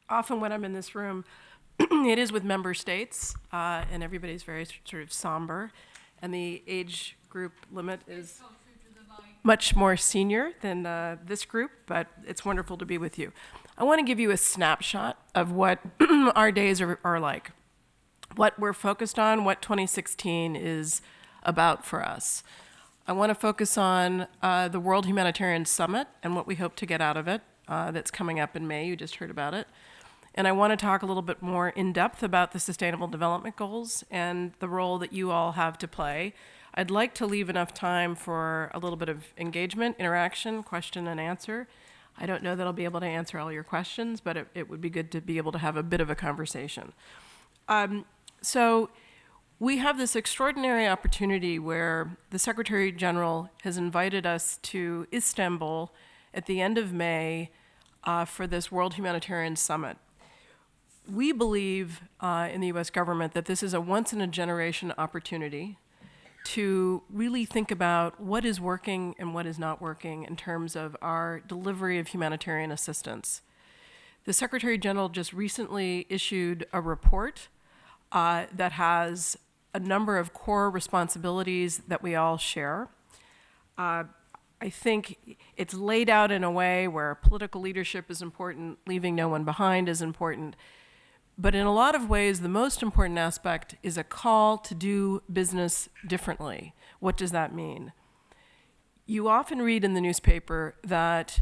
often when I'm in this room, it is with member states, and everybody's very sort of somber, and the age group limit is much more senior than this group, but it's wonderful to be with you. I want to give you a snapshot of what our days are like, what we're focused on, what 2016 is about for us. I want to focus on the World Humanitarian Summit and what we hope to get out of it. That's coming up in May. You just heard about it. And I want to talk a little bit more in depth about the Sustainable Development Goals and the role that you all have to play. I'd like to leave enough time for a little bit of engagement, interaction, question and answer. I don't know that I'll be able to answer all your questions, but it would be good to be able to have a bit of a conversation. So we have this extraordinary opportunity where the Secretary General has invited us to Istanbul at the end of May for this World Humanitarian Summit. We believe in the US government that this is a once-in-a-generation opportunity to really think about what is working and what is not working in terms of our delivery of humanitarian assistance. The Secretary General just recently issued a report that has a number of core responsibilities that we all share. I think it's laid out in a way where political leadership is important, leaving no one behind is important. But in a lot of ways, the most important aspect is a call to do business differently. What does that mean? You often read in the newspaper that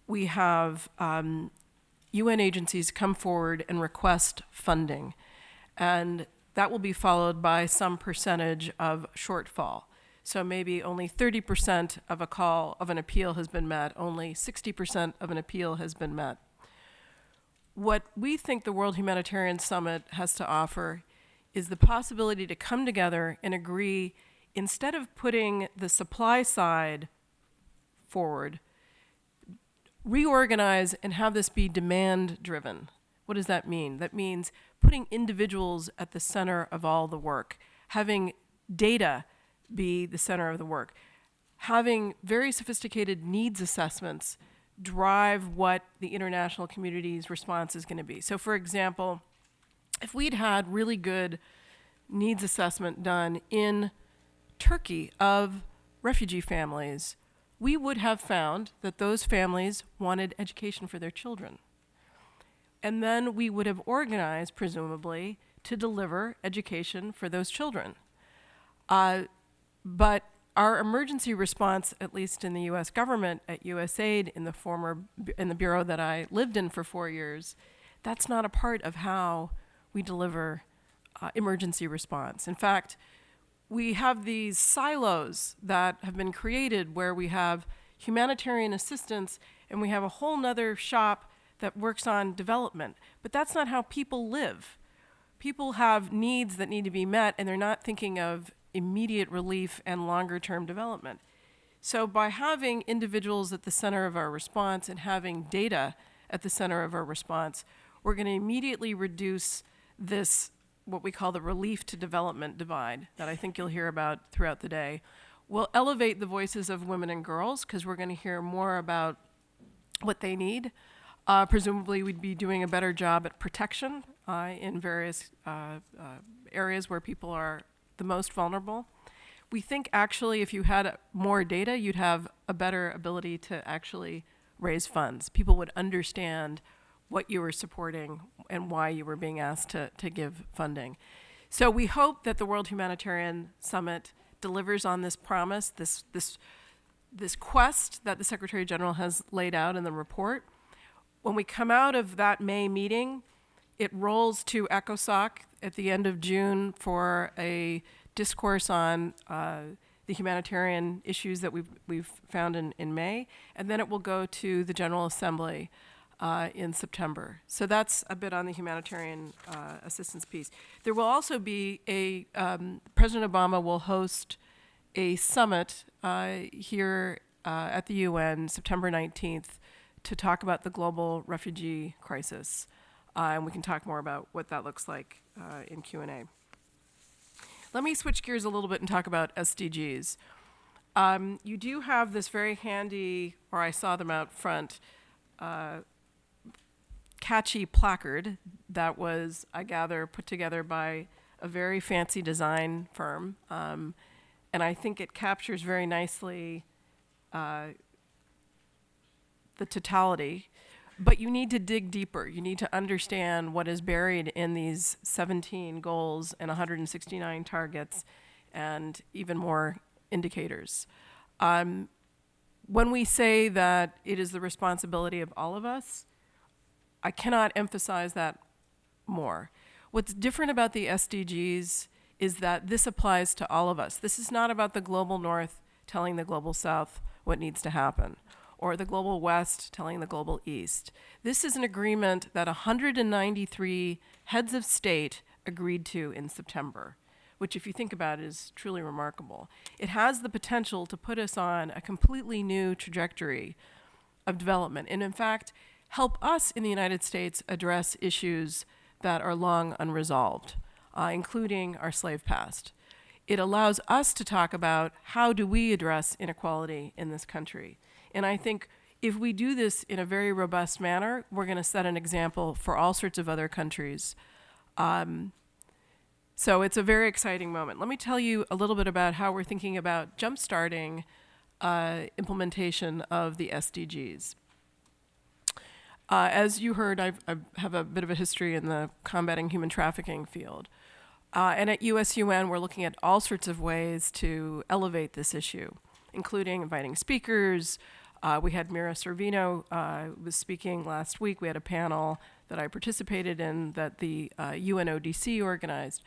we have UN agencies come forward and request funding, and that will be followed by some percentage of shortfall. So maybe only 30% of a call of an appeal has been met, only 60% of an appeal has been met. What we think the World Humanitarian Summit has to offer is the possibility to come together and agree, instead of putting the supply side forward, reorganize and have this be demand-driven. What does that mean? That means putting individuals at the center of all the work, having data be the center of the work, having very sophisticated needs assessments drive what the international community's response is going to be. So for example, if we'd had really good needs assessment done in Turkey of refugee families, we would have found that those families wanted education for their children. And then we would have organized, presumably, to deliver education for those children. But our emergency response, at least in the US government, at USAID, in the bureau that I lived in for 4 years, that's not a part of how we deliver emergency response. In fact, we have these silos that have been created where we have humanitarian assistance and we have a whole nother shop that works on development. But that's not how people live. People have needs that need to be met, and they're not thinking of immediate relief and longer-term development. So by having individuals at the center of our response and having data at the center of our response, we're going to immediately reduce this, what we call the relief to development divide, that I think you'll hear about throughout the day. We'll elevate the voices of women and girls, because we're going to hear more about what they need. Presumably, we'd be doing a better job at protection in various areas where people are the most vulnerable. We think actually if you had more data, you'd have a better ability to actually raise funds. People would understand what you were supporting and why you were being asked to give funding. So we hope that the World Humanitarian Summit delivers on this promise, this quest that the Secretary General has laid out in the report. When we come out of that May meeting, it rolls to ECOSOC at the end of June for a discourse on the humanitarian issues that we've found in May, and then it will go to the General Assembly in September. So that's a bit on the humanitarian assistance piece. There will also be President Obama will host a summit here at the UN September 19th to talk about the global refugee crisis. And we can talk more about what that looks like in Q&A. Let me switch gears a little bit and talk about SDGs. You do have this very handy, or I saw them out front, catchy placard that was, I gather, put together by a very fancy design firm. And I think it captures very nicely the totality. But you need to dig deeper. You need to understand what is buried in these 17 goals and 169 targets and even more indicators. When we say that it is the responsibility of all of us, I cannot emphasize that more. What's different about the SDGs is that this applies to all of us. This is not about the global north telling the global south what needs to happen, or the global west telling the global east. This is an agreement that 193 heads of state agreed to in September, which, if you think about it, is truly remarkable. It has the potential to put us on a completely new trajectory of development, and in fact, help us in the United States address issues that are long unresolved, including our slave past. It allows us to talk about how do we address inequality in this country. And I think if we do this in a very robust manner, we're going to set an example for all sorts of other countries. So it's a very exciting moment. Let me tell you a little bit about how we're thinking about jumpstarting implementation of the SDGs. As you heard, I have a bit of a history in the combating human trafficking field. And at USUN, we're looking at all sorts of ways to elevate this issue, including inviting speakers. We had Mira Sorvino was speaking last week. We had a panel that I participated in that the UNODC organized.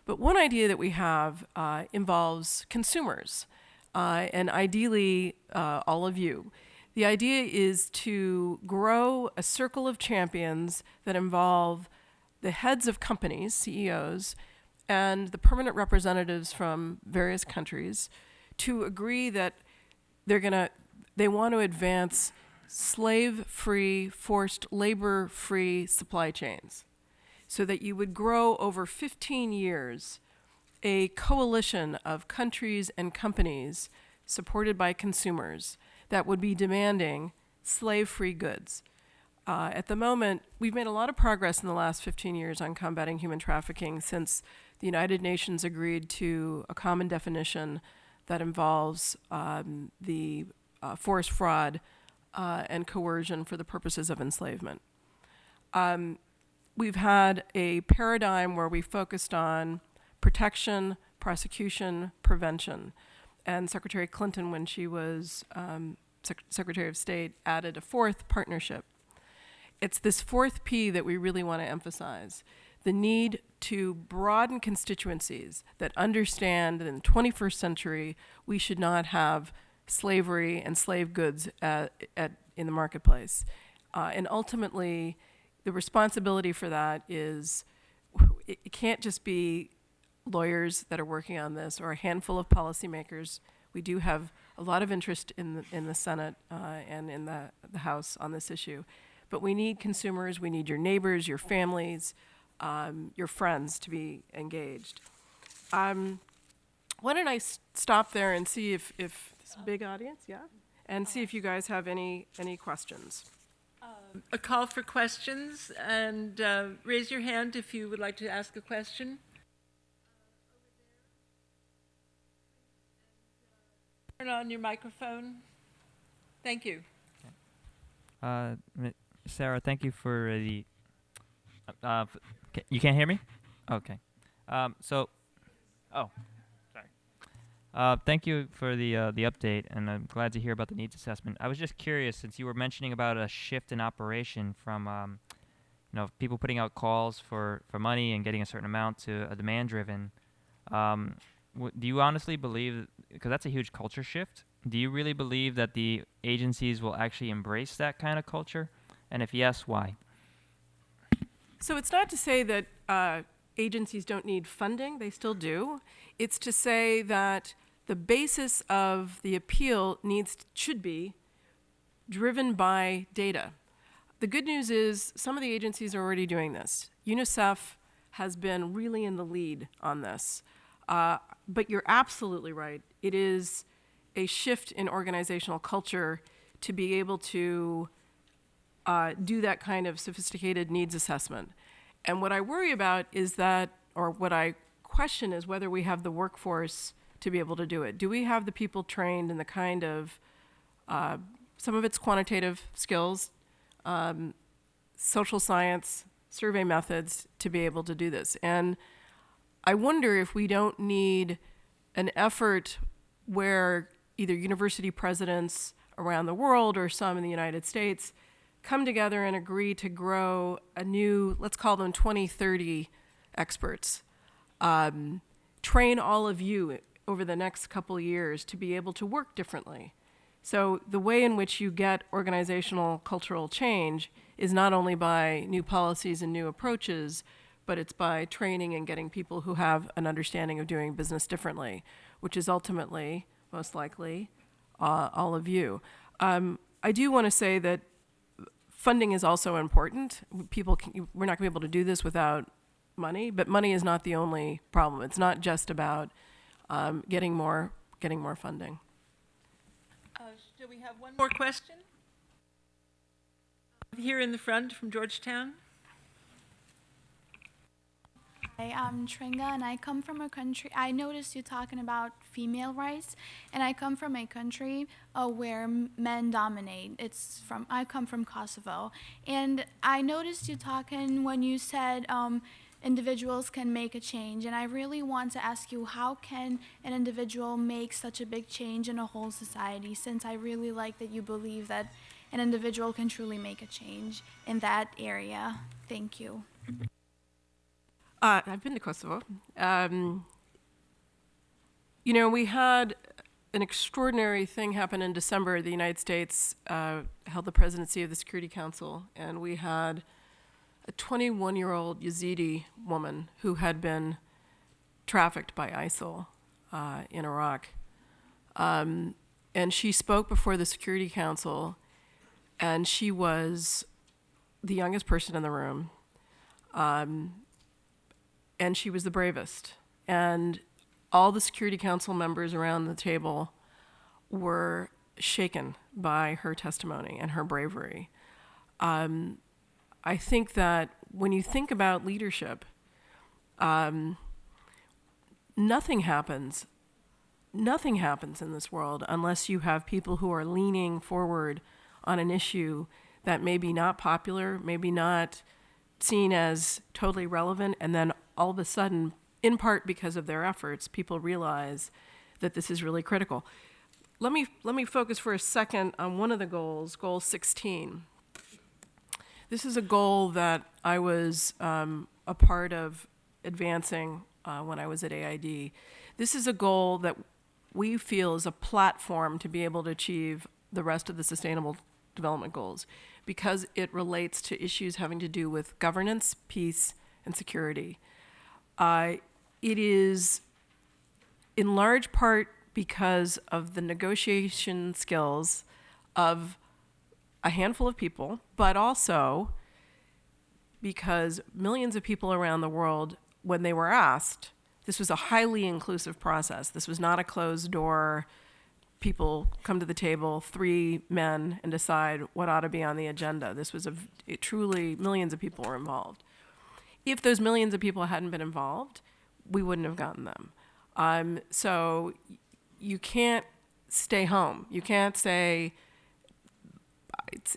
But one idea that we have involves consumers, and ideally all of you. The idea is to grow a circle of champions that involve the heads of companies, CEOs, and the permanent representatives from various countries to agree that they want to advance slave-free, forced labor-free supply chains, so that you would grow over 15 years a coalition of countries and companies supported by consumers that would be demanding slave-free goods. At the moment, we've made a lot of progress in the last 15 years on combating human trafficking since the United Nations agreed to a common definition that involves the forced fraud and coercion for the purposes of enslavement. We've had a paradigm where we focused on protection, prosecution, prevention. And Secretary Clinton, when she was Secretary of State, added a fourth partnership. It's this fourth P that we really want to emphasize, the need to broaden constituencies that understand that in the 21st century, we should not have slavery and slave goods in the marketplace. And ultimately, the responsibility for that is, it can't just be lawyers that are working on this or a handful of policymakers. We do have a lot of interest in the Senate and in the House on this issue. But we need consumers, we need your neighbors, your families, your friends to be engaged. Why don't I stop there and see if this big audience, yeah? And see if you guys have any questions. A call for questions, and raise your hand if you would like to ask a question. Turn on your microphone. Thank you. Sarah, thank you for the. You can't hear me? Okay. Thank you for the update, and I'm glad to hear about the needs assessment. I was just curious, since you were mentioning about a shift in operation from, people putting out calls for money and getting a certain amount to a demand-driven. Do you honestly believe, because that's a huge culture shift, do you really believe that the agencies will actually embrace that kind of culture? And if yes, why? So it's not to say that agencies don't need funding, they still do. It's to say that the basis of the appeal should be driven by data. The good news is some of the agencies are already doing this. UNICEF has been really in the lead on this. But you're absolutely right. It is a shift in organizational culture to be able to do that kind of sophisticated needs assessment. And what I worry about is that, or what I question is whether we have the workforce to be able to do it. Do we have the people trained in the kind of, some of it's quantitative skills, social science, survey methods to be able to do this? And I wonder if we don't need an effort where either university presidents around the world or some in the United States come together and agree to grow a new, let's call them 2030 experts. Train all of you over the next couple years to be able to work differently. So the way in which you get organizational cultural change is not only by new policies and new approaches, but it's by training and getting people who have an understanding of doing business differently, which is ultimately, most likely, all of you. I do want to say that funding is also important. We're not going to be able to do this without money, but money is not the only problem. It's not just about getting more funding. Do we have one more question? Here in the front from Georgetown. Hi, I'm Tringa, and I come from a country. I noticed you talking about female rights, and I come from a country where men dominate. I come from Kosovo, and I noticed you talking when you said individuals can make a change, and I really want to ask you, how can an individual make such a big change in a whole society, since I really like that you believe that an individual can truly make a change in that area. Thank you. I've been to Kosovo. We had an extraordinary thing happen in December. The United States held the presidency of the Security Council, and we had a 21-year-old Yazidi woman who had been trafficked by ISIL in Iraq. And she spoke before the Security Council, and she was the youngest person in the room. And she was the bravest. And all the Security Council members around the table were shaken by her testimony and her bravery. I think that when you think about leadership, nothing happens in this world unless you have people who are leaning forward on an issue that may be not popular, maybe not seen as totally relevant, and then all of a sudden, in part because of their efforts, people realize that this is really critical. Let me focus for a second on one of the goals, goal 16. This is a goal that I was a part of advancing when I was at AID. This is a goal that we feel is a platform to be able to achieve the rest of the Sustainable Development Goals, because it relates to issues having to do with governance, peace, and security. It is in large part because of the negotiation skills of a handful of people, but also because millions of people around the world, when they were asked, this was a highly inclusive process. This was not a closed door, people come to the table, 3 men, and decide what ought to be on the agenda. This was truly, millions of people were involved. If those millions of people hadn't been involved, we wouldn't have gotten them. So you can't stay home. You can't say,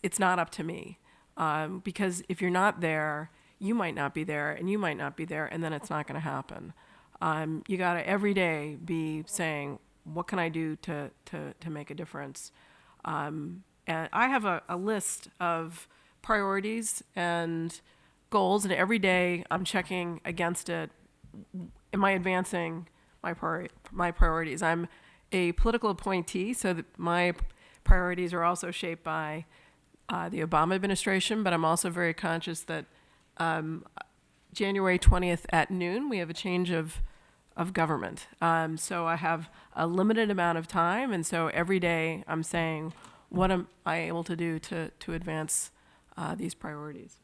it's not up to me. Because if you're not there, you might not be there, and you might not be there, and then it's not going to happen. You got to every day be saying, what can I do to make a difference? And I have a list of priorities and goals, and every day I'm checking against it. Am I advancing my priorities? I'm a political appointee, so that my priorities are also shaped by the Obama administration, but I'm also very conscious that January 20th at noon, we have a change of government. So I have a limited amount of time, and so every day I'm saying, what am I able to do to advance these priorities?